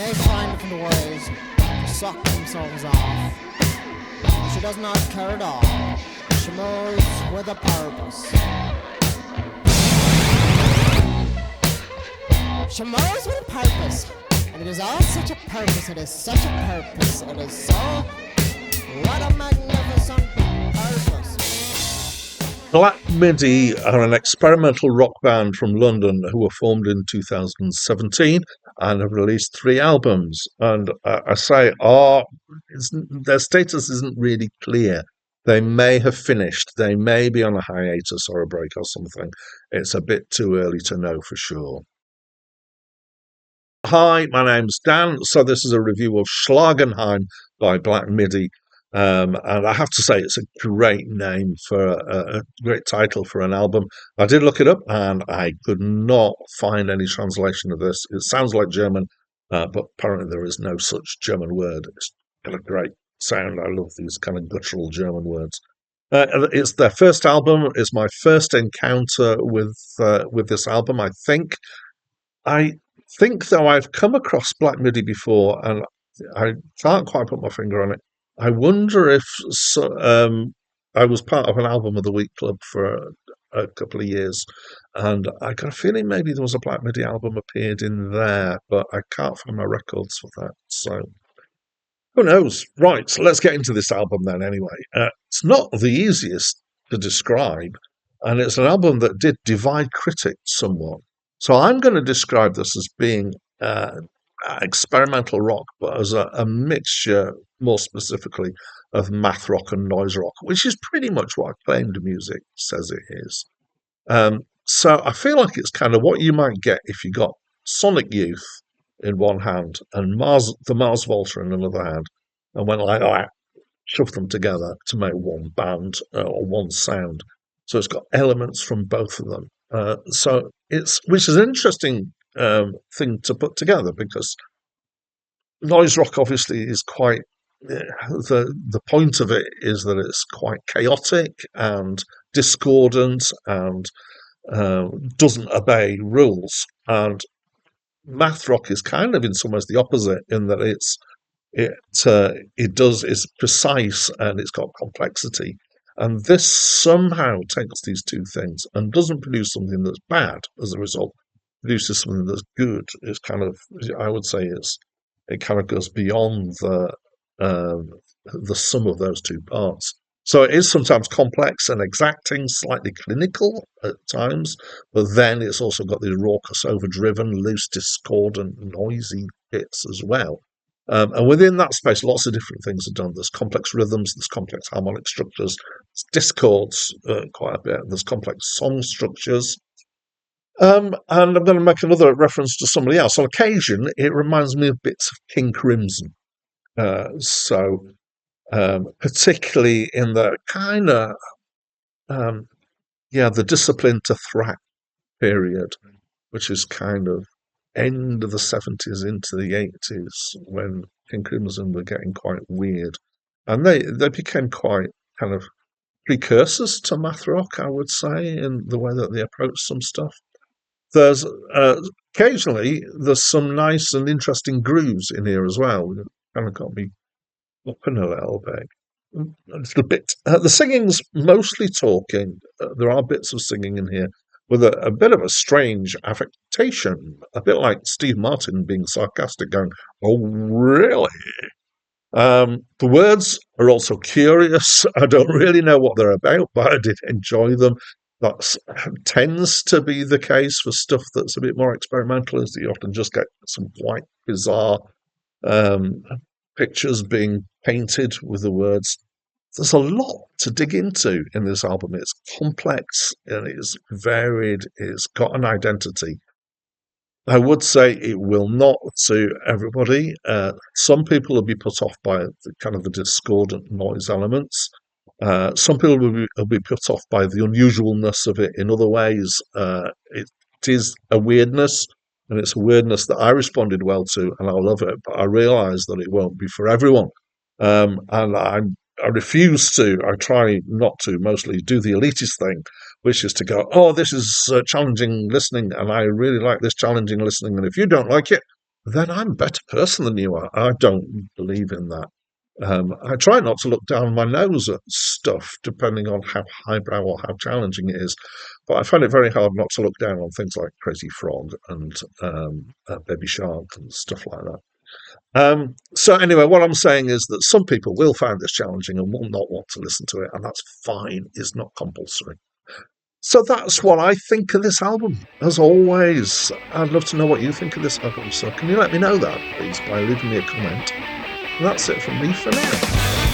may find different ways to suck themselves off. She does not care at all. She moves with a purpose. She moves with a purpose. And it is all such a purpose. It is such a purpose. It is so... What a magnificent purpose. Black Midi are an experimental rock band from London who were formed in 2017 and have released 3 albums. And I say, their status isn't really clear. They may have finished. They may be on a hiatus or a break or something. It's a bit too early to know for sure. Hi, my name's Dan. So this is a review of Schlagenheim by Black Midi. And I have to say, it's a great name for a great title for an album. I did look it up and I could not find any translation of this. It sounds like German, but apparently there is no such German word. It's got a great sound. I love these kind of guttural German words. It's their first album. It's my first encounter with this album, I think. I think, though, I've come across Black Midi before, and I can't quite put my finger on it. I wonder if I was part of an Album of the Week club for a couple of years, and I got a feeling maybe there was a Black Midi album appeared in there, but I can't find my records for that. So who knows? Right, so let's get into this album then. Anyway, it's not the easiest to describe, and it's an album that did divide critics somewhat. So I'm going to describe this as being experimental rock, but as a mixture, more specifically, of math rock and noise rock, which is pretty much what Acclaimed music says it is. So I feel like it's kind of what you might get if you got Sonic Youth in one hand and the Mars Volta in another hand, and went like that, shoved them together to make one band or one sound. So it's got elements from both of them. Which is an interesting thing to put together, because noise rock obviously is quite the point of it is that it's quite chaotic and discordant and doesn't obey rules, and math rock is kind of in some ways the opposite, in that it's precise and it's got complexity. And this somehow takes these two things and doesn't produce something that's bad as a result, produces something that's good. It's kind of, I would say, it kind of goes beyond the sum of those two parts. So it is sometimes complex and exacting, slightly clinical at times, but then it's also got these raucous, overdriven, loose, discordant, noisy bits as well. And within that space, lots of different things are done. There's complex rhythms, there's complex harmonic structures, there's discords quite a bit, there's complex song structures. And I'm going to make another reference to somebody else. On occasion, it reminds me of bits of King Crimson. Particularly in the kind of, the Discipline to Thrack period, which is kind of end of the 70s into the 80s, when King Crimson were getting quite weird. And they became quite kind of precursors to math rock, I would say, in the way that they approach some stuff. There's occasionally there's some nice and interesting grooves in here as well. It kind of got me upping a little bit. The singing's mostly talking. There are bits of singing in here with a bit of a strange affectation, a bit like Steve Martin being sarcastic, going, "Oh, really?" The words are also curious. I don't really know what they're about, but I did enjoy them. That tends to be the case for stuff that's a bit more experimental, is that you often just get some quite bizarre pictures being painted with the words. There's a lot to dig into in this album. It's complex and it's varied. It's got an identity. I would say it will not suit everybody. Some people will be put off by the discordant noise elements. Some people will be put off by the unusualness of it in other ways. It is a weirdness, and it's a weirdness that I responded well to, and I love it, but I realise that it won't be for everyone. And I refuse to, I try not to mostly do the elitist thing, which is to go, oh, this is challenging listening, and I really like this challenging listening, and if you don't like it, then I'm a better person than you are. I don't believe in that. I try not to look down my nose at stuff, depending on how highbrow or how challenging it is. But I find it very hard not to look down on things like Crazy Frog and Baby Shark and stuff like that. So anyway, what I'm saying is that some people will find this challenging and will not want to listen to it, and that's fine. It's not compulsory. So that's what I think of this album. As always, I'd love to know what you think of this album. So can you let me know that, please, by leaving me a comment? And that's it from me for now.